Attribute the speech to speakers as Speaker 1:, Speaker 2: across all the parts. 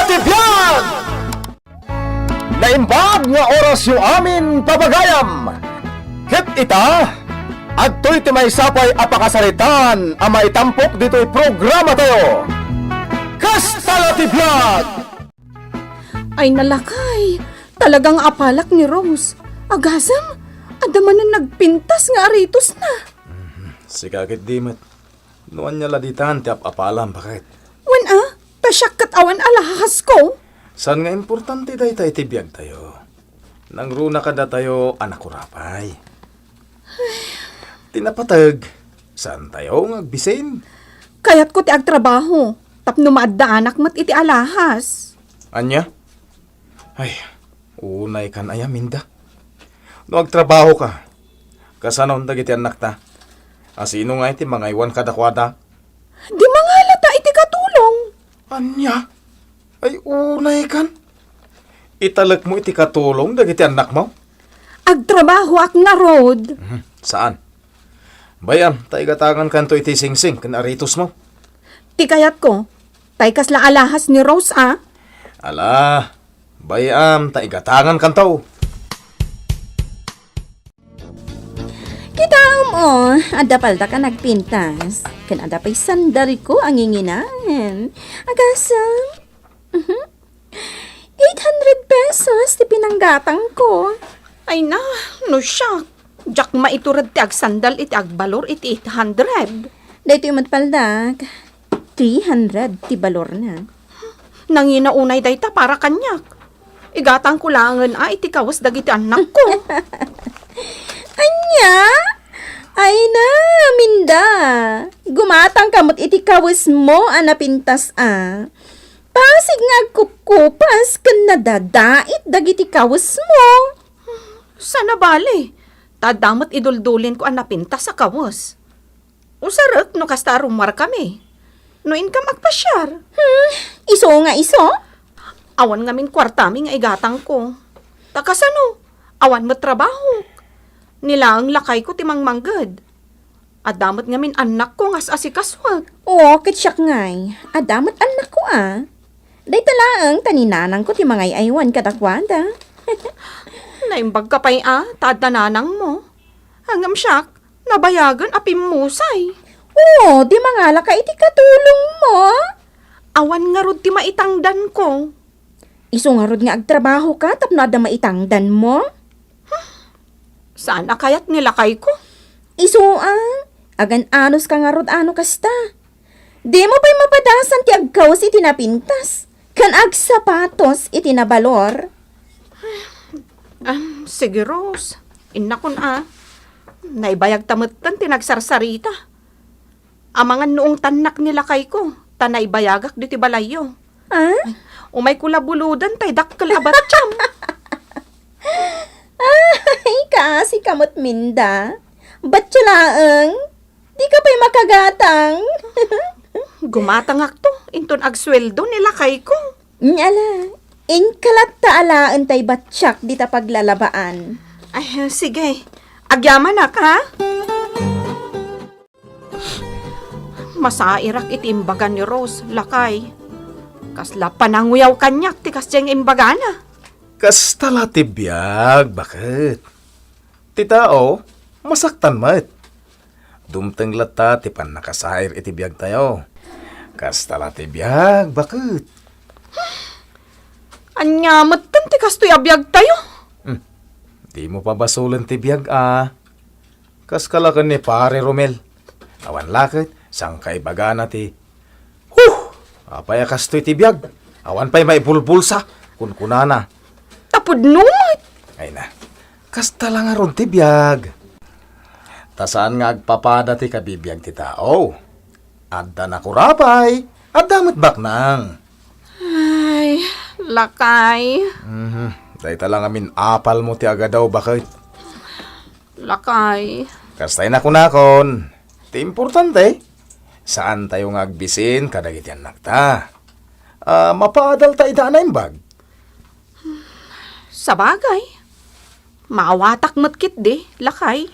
Speaker 1: Tibiyag! Naimbag nga oras yung amin pabagayam. Hit ita, adto'y timay sapay apakasalitan ang maitampok dito'y programa tayo. KASTA Tibiyag!
Speaker 2: Ay nalakay, talagang apalak ni Rose. Agasam, adaman na nagpintas nga aritos na.
Speaker 3: Sikakit dimat. Nuan niya laditan ti apalam bakit?
Speaker 2: Wan pasyak katawan alahas ko.
Speaker 3: San nga importante day tayo tibiyag tayo? Nangruna kada tayo anak kurapay. Tinapatag, saan tayo ngagbisin?
Speaker 2: Kaya't ko ti agtrabaho, tapno maadda anak mat iti alahas.
Speaker 3: Anya? Ay, unay kan ayaminda. No agtrabaho ka, kasanon dagiti anak ta? Asino nga iti mga iwan kadakwada?
Speaker 2: Di mangalata iti katulong.
Speaker 3: Anya? Ay, unay kan? Italak mo iti katulong dagiti anak mo?
Speaker 2: Agtrabaho ak nga road.
Speaker 3: Saan? Bayam, taigatangan kanto iti singsing kan aritos mo.
Speaker 2: Ti kayat ko, tay kasla alahas ni Rose
Speaker 3: Ala, bayam, taigatangan kanto.
Speaker 4: Kita mo, ada palda ka nagpintas. Kan ada pa'y sandari ko ang inginahan. Agasam. 800 pesos ti pinanggatang ko.
Speaker 2: Ay na, no siya. Jak maiturad ti agsandal iti agbalor iti 800.
Speaker 4: Dahito yung matpaldag. 300 ti balor na.
Speaker 2: Nanginaunay dayta para kanyak. Igatang kulangan iti kawas dagiti anak ko.
Speaker 4: Anya? Ay na, minda. Gumatang kamot iti kawis mo, anapintas Pasig nga kupas kan nadadait dagiti kawis mo.
Speaker 2: Sana bale. Tadamot iduldulin ko anapinta sa kawas. Usarek no kasta rumar kami. No income agpasyar.
Speaker 4: Iso nga iso?
Speaker 2: Awan ngamin kwartami nga igatang ko. Takasano? Awan mo trabaho. Nila ang lakay ko timang manggad. Adamot ngamin anak ko ngas asikaswag.
Speaker 4: Oo, kitsyak ngay. Adamat anak ko Day talaang taninanang ko ti mga aywan kadakwada.
Speaker 2: Naimbag ka pa'y tadananang mo. Hangam siyak, nabayagan apim musay.
Speaker 4: Oo, di mangala ka iti katulong mo.
Speaker 2: Awan nga rod ti maitangdan ko.
Speaker 4: Iso nga rod nga agtrabaho ka tapno ada maitangdan mo.
Speaker 2: Sana kaya't nilakay ko?
Speaker 4: Iso agan anos ka nga rod ano kasta. Di mo pa'y mapadasan ti agkawas iti napintas. Kan agsapatos iti nabalor.
Speaker 2: Sige Rose, inakon naibayag tamutan tinagsarsarita. Amangan noong tanak nilakay ko, tanaybayagak diti balayo. Umay kulabuludan tay dakkel abatsyam.
Speaker 4: Ay, kasi kamot minda. Ba't laang? Di ka pa'y makagatang.
Speaker 2: Gumatangak to, inton agsweldo nilakay ko.
Speaker 4: Nyala, inkalat taalaan tay batsak di ta paglalabaan.
Speaker 2: Ay, sige. Agyaman na ka? Masairak iti imbagan ni Rose, lakay. Kasla pananguyaw kanyak, ti kasyang imbagana.
Speaker 3: Kasta latibiyag, bakit? Ti tao, masaktan mat. Dumteng lata ti pan nakasair iti biyag tayo. Kasta latibiyag, bakit?
Speaker 2: Anyamat tan ti kastoy abiyag tayo.
Speaker 3: Di mo pa basulan ti biyag Kas kalakan ni pare Romel. Awan lakit, sangkay bagana ti. Apaya kastoy ti biyag. Awan pa'y may bulbulsa, kunkunana.
Speaker 2: Tapod numot.
Speaker 3: Ay na, kasta lang aron ti biyag. Tasaan nga agpapada ti kabibiyag ti tao. Adda na kurapay, adamot baknang.
Speaker 2: Ay, lakay.
Speaker 3: Dahita lang amin apal mo ti agadaw bakit.
Speaker 2: Lakay.
Speaker 3: Kastay na kunakon. Ti importante, saan tayo nga agbisin kadagiti anak ta. Mapaadal ta ida na imbag.
Speaker 2: Sabagay. Maawatak matkit di, lakay.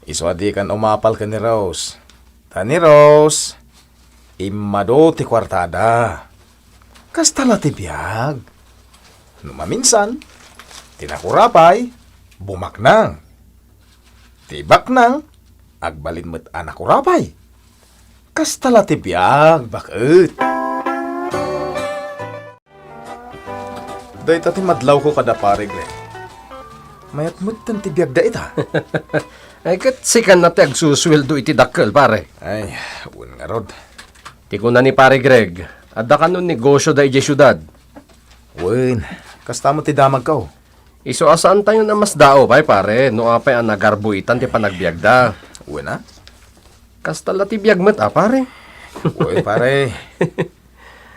Speaker 3: Iswadi kan umapal ka ni Rose. Ta ni Rose, imado ti kwartada. Kasta la ti biyag. Numaminsan, tinakurapay, bumaknang. Tibak nang, agbalin mo't anak kurapay. Kasta la ti biyag, bakit? Dahil tati madlaw ko kada pare, Greg. Mayat mo't tan ti biyag da ita.
Speaker 5: Ay kat sikan na ti agsusweldo iti dakkel, pare.
Speaker 3: Ay, un nga rod.
Speaker 5: Ti ko na ni pare Greg, adda ka nun negosyo da iti syudad.
Speaker 3: Wen, kasta mo ti damag ka.
Speaker 5: Iso asaan tayo na mas dao, pare, no apay ang nagarbuitan ti panagbiag da.
Speaker 3: Wen ha?
Speaker 5: Kasta la ti biag met, pare.
Speaker 3: Wen pare.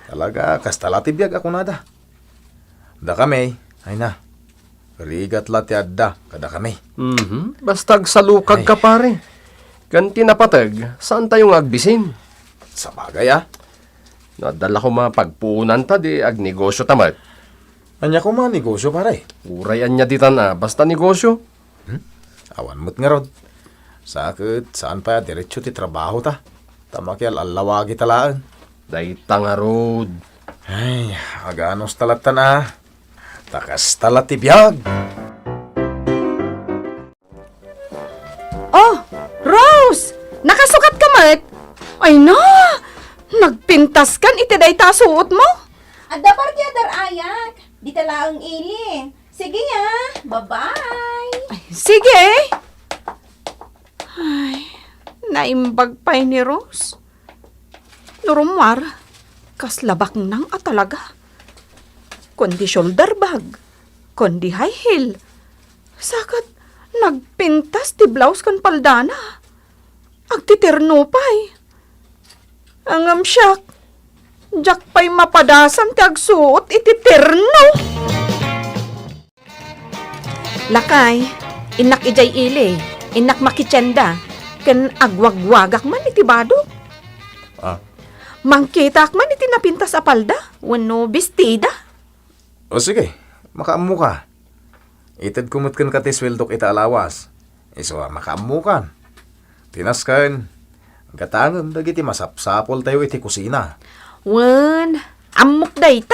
Speaker 3: Talaga, kasta la ti biyag ako nada. Da kami, ay na. Rigat la ti adda, kada kami.
Speaker 5: Basta agsalukag ka, pare. Ganti na patag, saan tayong agbisin?
Speaker 3: Sa bagay ah.
Speaker 5: Nadala ko mga pagpuunan ta di agnegosyo tamat.
Speaker 3: Anya ko mga negosyo pare.
Speaker 5: Urayan niya ditan basta negosyo.
Speaker 3: Awan mo't nga rod. Sakit, saan pa diretso ti trabaho ta? Tamakyal alawagi talaan.
Speaker 5: Dayta nga road.
Speaker 3: Ay, aganos talatan ah. Takas talat ti biyag.
Speaker 2: Oh, Rose! Nakasukat ka, Mat? Ay na! Nagpintas kan iti dayta suot mo?
Speaker 4: Adda parti adar ayak. Di talaang ili. Sige bye-bye.
Speaker 2: Ay, sige! Ay, naimbag pa'y ni Rose. Nurumwar, kas labak nang talaga. Kundi shoulder bag, kundi high heel. Sakat, nagpintas ti blouse kan paldana. Agtiterno pa'y. Angam siyak, jak pa'y mapadasan ti agsuot iti terno. Lakay, inak ijay ili, inak makitsenda, ken agwagwagak man iti badok. Mangkitak man iti napintas a palda, wano bestida.
Speaker 3: O sige, makaamu ka. Itad kumutkan ka ti sweldok ita alawas. Iso makaamu kan. Tinaskan. Gatangan dagiti masapsapol tayo iti kusina.
Speaker 2: Wan, amok dayta.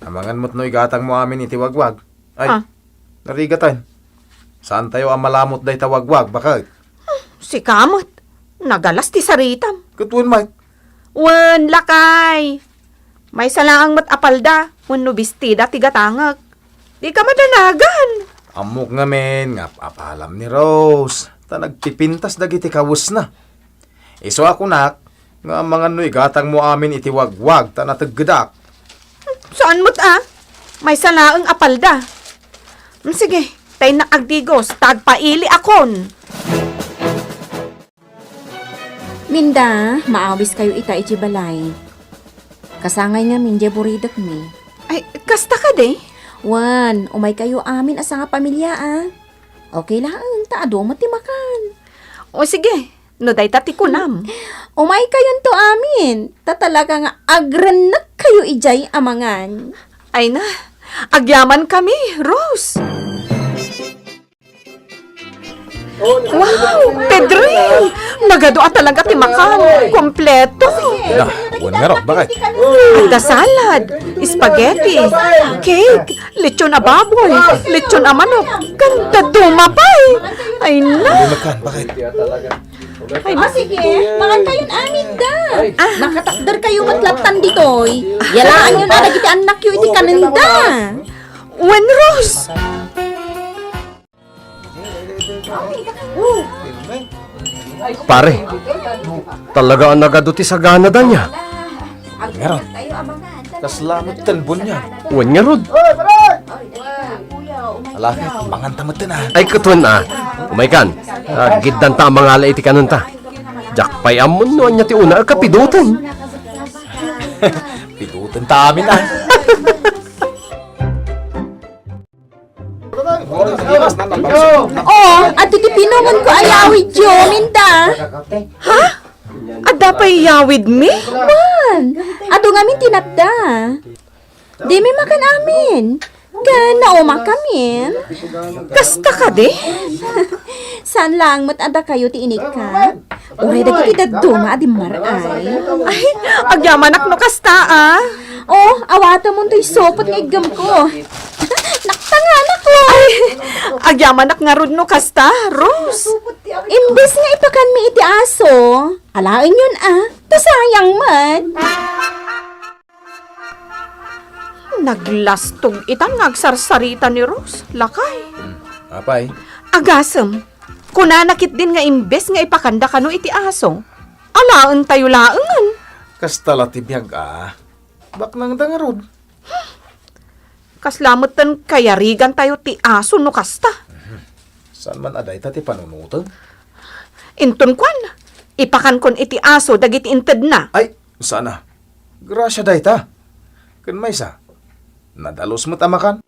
Speaker 3: Amangan mo't no igatang mo amin iti wagwag. Ay, narigatan. Saan tayo ang malamot day tawagwag, bakit?
Speaker 2: Si kamot, nagalas ti saritam.
Speaker 3: Katuan, Mike.
Speaker 2: Wan, lakay. May salaang mat apalda, wano bestida ti gatangag. Di ka madanagan.
Speaker 3: Amok nga men, nga apalam ni Rose. Ta nagpipintas dagiti kawus na. Iso ako nak, nga mga noy gatang mo amin iti wagwag, ta nataggadak.
Speaker 2: Saan mo't May salaang apalda. Sige, tayo na agdigos, tagpaili akon.
Speaker 4: Minda, maawis kayo ita iti balay. Kasangay nga minja buridak mi.
Speaker 2: Ay, kasta ka de?
Speaker 4: Wan, umay kayo amin asa nga pamilya Okay lang, taado mo timakan.
Speaker 2: O sige, no day tati kunam.
Speaker 4: Umay kayon to amin. Tatalaga nga agranak kayo ijay amangan.
Speaker 2: Ay na, agyaman kami, Rose. Wow, Pedri! Nagado talaga ti makan. Kompleto.
Speaker 3: Na, huwag nga ron, bakit?
Speaker 2: Ada salad, spaghetti, cake, lechon na baboy, lechon na manok, ganda dumapay. Ay na.
Speaker 3: Makan, bakit?
Speaker 2: Ay,
Speaker 4: Sige, mangan kayon amin da. Nakatakder kayo matlatan ditoy. Yalaan nyo na nagiti anak yu iti kanenda.
Speaker 2: When Rose!
Speaker 5: Pare, talaga ang nagaduti sa ganada niya.
Speaker 3: Nga ron. Kaslamot tanbon niya.
Speaker 5: Wan nga rod.
Speaker 3: Alakit, mangan tamad na.
Speaker 5: Ay katuan Umaykan, gidan ta ang mga ala iti kanunta. Jakpay amon no anya ti una kapidutan.
Speaker 3: Pitutan ta amin
Speaker 4: At iti pinungan ko ayawid yo, Minda.
Speaker 2: Ada pa'y yawid me?
Speaker 4: Man, ato ngamin tinapda. Di may makan amin. Kan nauma kami.
Speaker 2: Kasta ka de?
Speaker 4: Saan lang mat ada kayo ti inik ka? Uray dagiti daddo nga di maray.
Speaker 2: Ay, agyamanak no kasta ah.
Speaker 4: Oh, awata mo to'y sopot nga igam ko. Naktanganak lo.
Speaker 2: Agyamanak nga rod no kasta, Rose.
Speaker 4: Imbes nga ipakan mi iti aso. Alain yun tasayang man.
Speaker 2: Naglastog itan ngagsarsarita ni Rose. Lakay.
Speaker 3: Apay,
Speaker 2: Agasem. Kunanakit din nga imbes nga ipakanda kano iti aso. Alaan tayo laangan.
Speaker 3: kastala ti biyag Baknang dangarod.
Speaker 2: Kaslamutan kayarigan tayo ti aso no kasta.
Speaker 3: Saan man aday ti panunutan?
Speaker 2: Inton kwan. Ipakan kon iti aso dagiti inted na.
Speaker 3: Ay, sana. Grasya day ta. Kan may sa. Nadalos mo tamakan.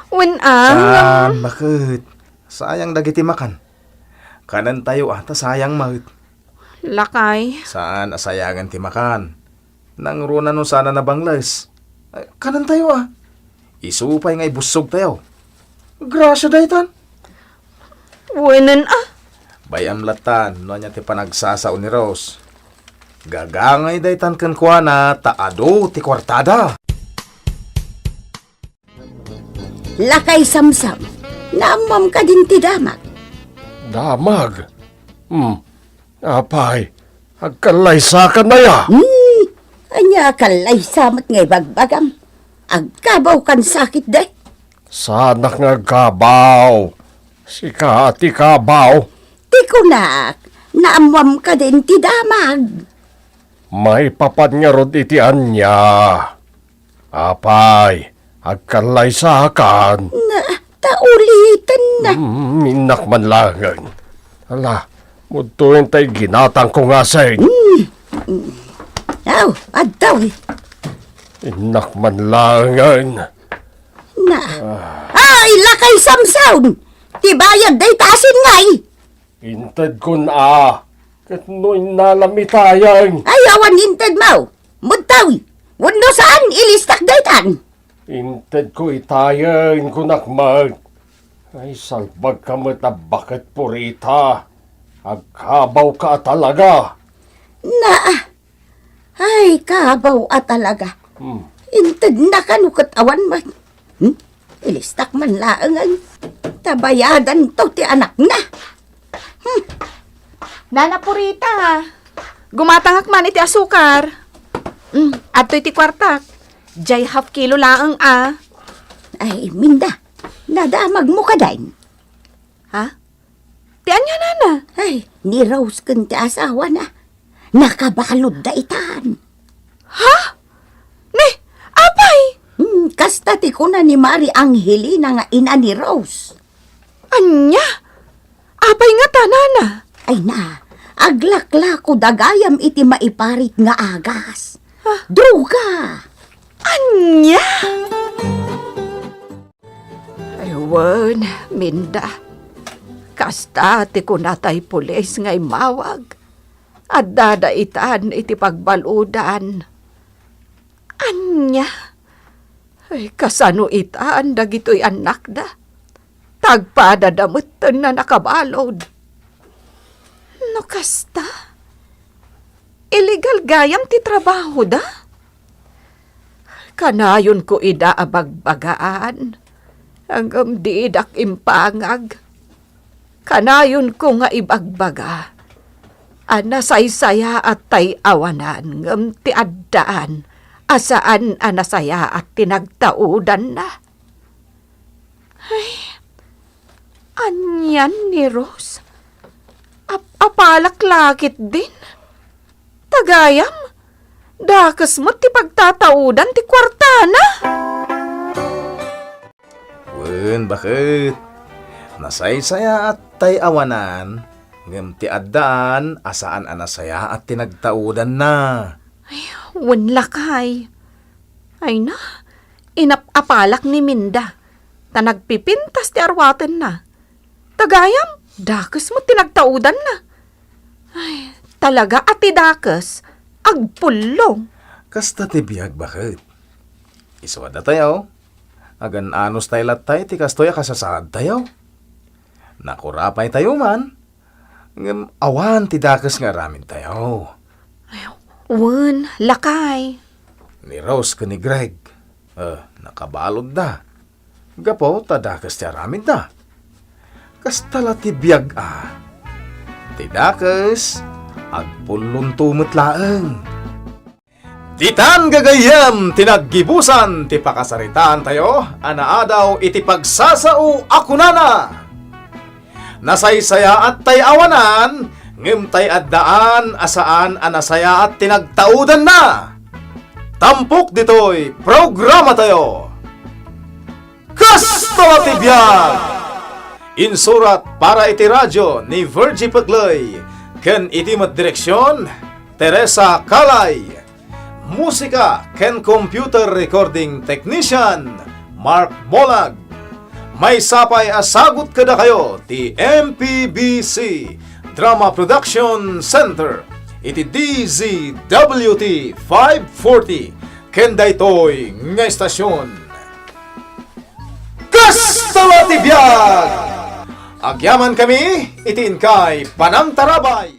Speaker 2: When
Speaker 3: Saan, bakit? Sayang dagiti makan. Kanan tayo ata sayang mahit.
Speaker 2: Lakay.
Speaker 3: Saan asayangan ti makan? Nang runa no sana na banglas. Ay, kanan tayo Isupay nga ibusog tayo. Grasya daytan.
Speaker 2: Wenen
Speaker 3: Bayam latan, no niya ti panagsasao ni Rose. Gagangay daytan kan kuana, taado ti kwartada.
Speaker 6: Lakay samsam, naamam ka din ti damag.
Speaker 5: Damag. Apay, agkalaysa ka na ya.
Speaker 6: Anya kalay samat ngay bagbagam. Agkabaw kan sakit day.
Speaker 5: Sanak nga gabaw. Sika ati kabaw.
Speaker 6: Ti kunak, naamam ka din ti damag.
Speaker 5: May papan nga rod iti anya. Apay, agkalaysa kan.
Speaker 6: Na, taulitan na.
Speaker 5: Minak man langan. Ala, mutuin tay ginatang ko nga sa'y.
Speaker 6: Aw, adaw.
Speaker 5: Inak man langan.
Speaker 6: Na. Ay, lakay samsaw. Ti bayad day tasin ngay.
Speaker 5: Inted kun kat no'y nalamitayan.
Speaker 6: Ay, awan inted mau. Mudtaw. Wando saan ilistak daytan.
Speaker 5: Inted ko itayan kunakmag. Ay, salbag ka mo't na bakit purita. Agkabaw ka talaga.
Speaker 6: Na. Ay, kabaw talaga. Inted na kanukot awan man. Ilistak man laangan. Tabayadan to ti anak na.
Speaker 2: Nana Purita. Gumatangak man iti asukar. Ato iti kwartak. Jay half kilo laang
Speaker 6: Ay, Minda. Nadamag mo ka dain.
Speaker 2: Ha? Ti anya nana?
Speaker 6: Ay, ni Rose kun ti asawa na. Nakabalod da itan.
Speaker 2: Ha? Ne, apay?
Speaker 6: Kasta ti kuna ni Mari Angelina nga ina ni Rose.
Speaker 2: Anya? Apay nga ta, nana?
Speaker 6: Ay na, aglakla ko dagayam iti maiparit nga agas. Druga!
Speaker 2: Anya? Aywan, Minda. Kasta ti kunatay pulis nga'y mawag. At dadaitan iti pagbaludan. Anya? Ay, kasano itaan dagito'y anak da. Tagpadadamot na nakabalod. No kasta? Illegal gayam ti trabaho da? Kanayon ko ida abagbagaan. Hanggang diidak impangag. Kanayon ko nga ibagbaga. Anasaysaya at tay awanan ngam ti addaan. Asaan anasaya at tinagtaudan na. Ay, anyan ni Rose. Apalak lakit din. Tagayam, dakas mo ti pagtataudan ti kwartana.
Speaker 3: Bakit? Nasaysaya at tay awanan, ngam ti addaan, asaan anasaya at tinagtaudan na.
Speaker 2: Lakay. Ay na, inapapalak ni Minda. Ta nagpipintas ti arwatan na. Tagayam, dakas mo tinagtaudan na. Ay, talaga ati dakas, agpulong.
Speaker 3: Kasta ti biyag bakit? Iswada tayo. Agan anos tayo latay, ti kastoya kasasad tayo. Nakurapay tayo man. Ngem awan ti dakas nga ramin tayo.
Speaker 2: Wan, lakay.
Speaker 3: Ni Rose ka ni Greg. Nakabalod da. Gapo, tadakas ti ramin da. Kastala ti biyag Ti dakas, agpulun tumot laeng. Ditan gagayam, tinaggibusan, ti pakasaritaan tayo, anaadaw iti pagsasao ako nana. Nasaysaya at tay awanan, ngem tay addaan asaan anasaya at tinagtaudan na. Tampok ditoy, programa tayo. Kasta ti biyag! Insurat para iti radyo ni Virgie Paglay, ken iti direksyon, Teresa Kalay. Musika ken computer recording technician, Mark Molag. May sapay asagot kada kayo ti MPBC Drama Production Center iti DZWT 540 ken daytoy nga estasyon. Kasta ti biyag! Agyaman kami, itin kay Panang Tarabay.